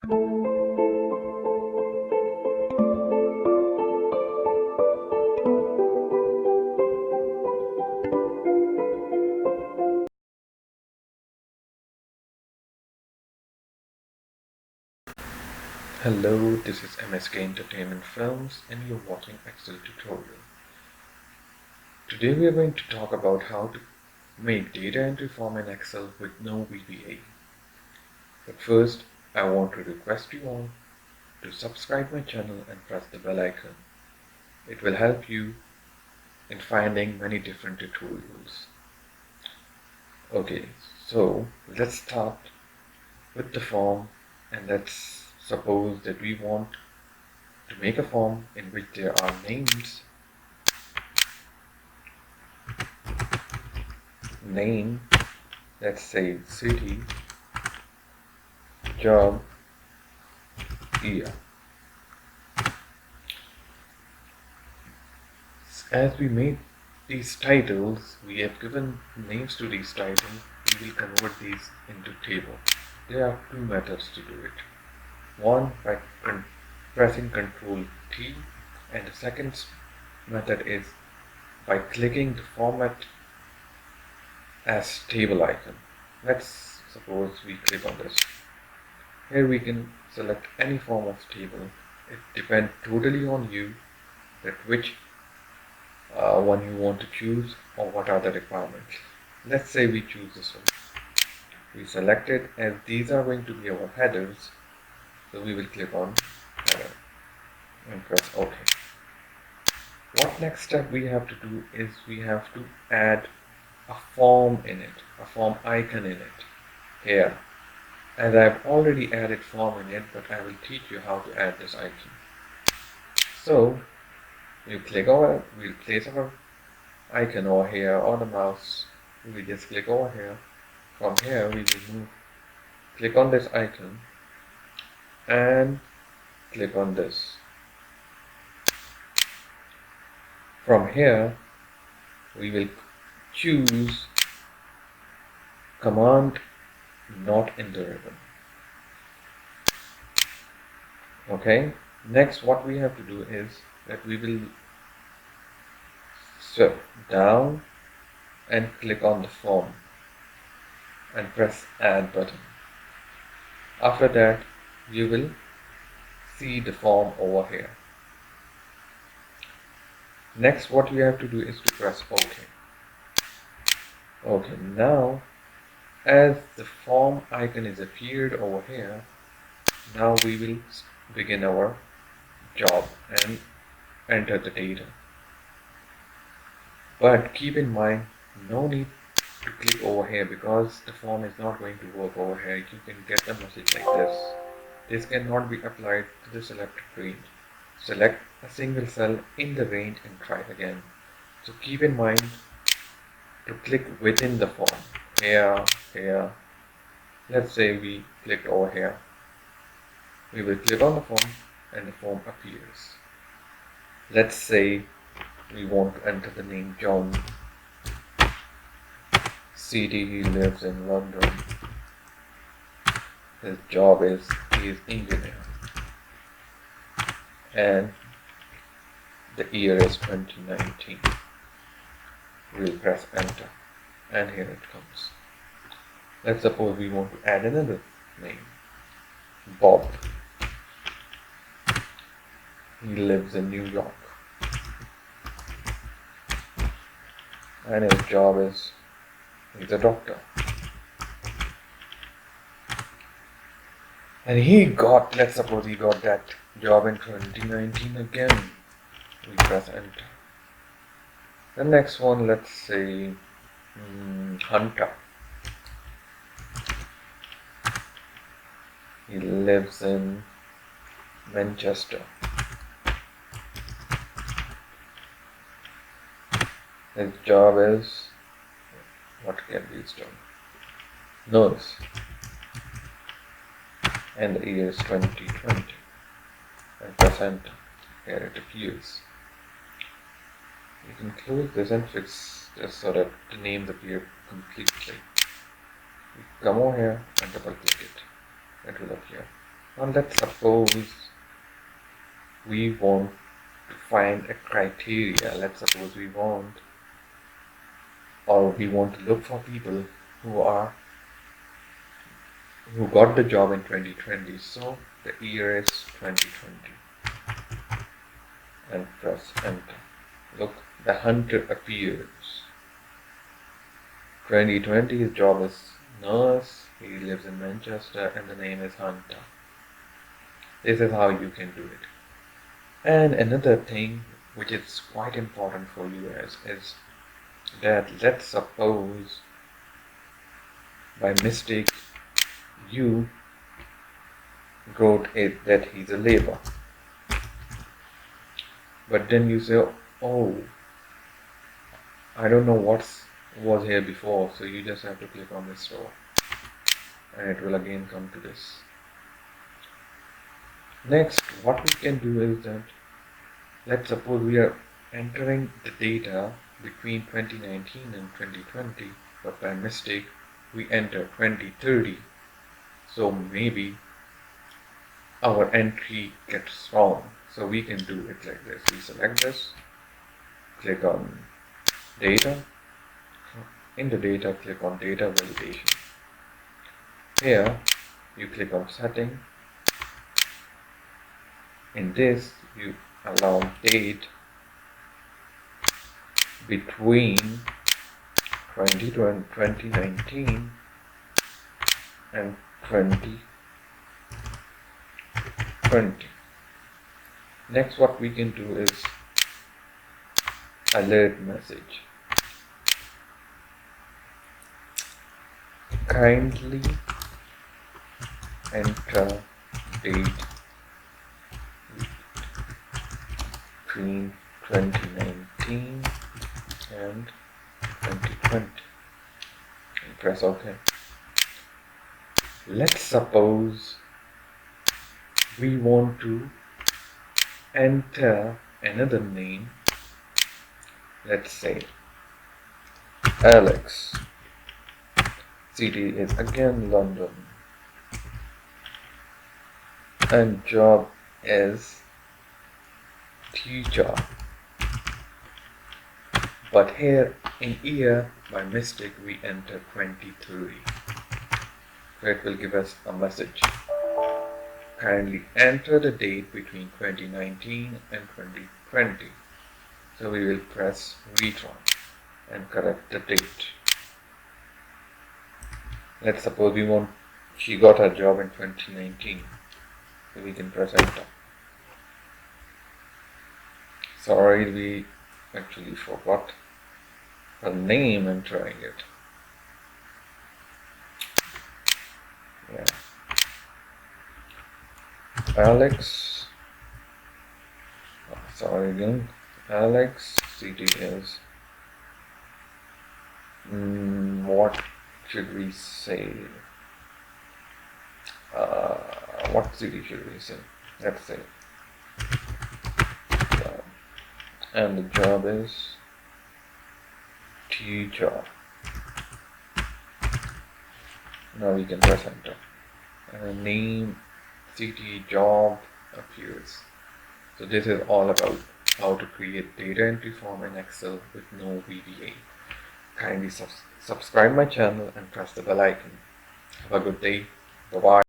Hello, this is MSK Entertainment Films and you're watching Excel tutorial. Today we are going to talk about how to make data entry form in Excel with no VBA. But first, I want to request you all to subscribe my channel and press the bell icon. It will help you in finding many different tutorials. Okay, so let's start with the form, and let's suppose that we want to make a form in which there are names, name, let's say city, job, year. As we made these titles, we have given names to these titles, we will convert these into table. There are two methods to do it. One by pressing Ctrl T, and the second method is by clicking the format as table icon. Let's suppose we click on this. Here we can select any form of table. It depends totally on you that which one you want to choose or what are the requirements. Let's say we choose this one. We select it, as these are going to be our headers, so we will click on header and press OK. What next step we have to do is we have to add a form in it, a form icon in it here. As I've already added form in it, but I will teach you how to add this icon. So we'll place our icon over here on the mouse. We just click over here. From here we will click on this icon and click on this. From here we will choose command not in the ribbon. Okay, next what we have to do is that we will swipe down and click on the form and press add button. After that you will see the form over here. Next what we have to do is to press OK. Okay, now as the form icon is appeared over here, now we will begin our job and enter the data. But keep in mind, no need to click over here because the form is not going to work over here. You can get a message like this. This cannot be applied to the selected range. Select a single cell in the range and try it again. So keep in mind to click within the form. Here. Let's say we clicked over here. We will click on the form and the form appears. Let's say we want to enter the name John. City, he lives in London. His job is he is engineer. And the year is 2019. We'll press enter and here it comes. Let's suppose we want to add another name, Bob. He lives in New York and his job is he's a doctor. And let's suppose he got that job in 2019 again. We press enter. The next one, let's say Hunter. He lives in Manchester. His job is, what can be his job? Nurse. And the year is 2020. And press enter. Here it appears. You can close this and fix this so that the names appear completely. You come over here and double click it. It will appear. Now let's suppose we want to find a criteria. Let's suppose we want to look for people who got the job in 2020. So the year is 2020 and press enter. Look, the hunter appears. 2020, his job is nurse, he lives in Manchester, and the name is Hunter. This is how you can do it. And another thing which is quite important for you guys is that let's suppose by mistake you wrote it that he's a labor, but then you say, oh, I don't know what was here before, so you just have to click on this row and it will again come to this. Next, what we can do is that let's suppose we are entering the data between 2019 and 2020, but by mistake we enter 2030. So maybe our entry gets wrong. So we can do it like this. We select this, click on data. In the data, click on data validation. Here, you click on setting. In this, you allow date between 2019 and 2020. Next, what we can do is alert message. Kindly enter date between 2019 and 2020 and press OK. Let's suppose we want to enter another name. Let's say Alex. City is again London and job is teacher, but here in year by mistake we enter 2030, so it will give us a message. Kindly enter the date between 2019 and 2020. So we will press retry and correct the date. Let's suppose she got her job in 2019, so we can press enter. Sorry, we actually forgot her name and trying it. Yeah. Alex. Sorry again. Alex. City is. What should we say? What city should we say? Let's say. And the job is teacher. Now we can press enter. And name, city, job appears. So this is all about how to create data entry form in Excel with no VBA. Kindly subscribe my channel and press the bell icon. Have a good day. Bye bye.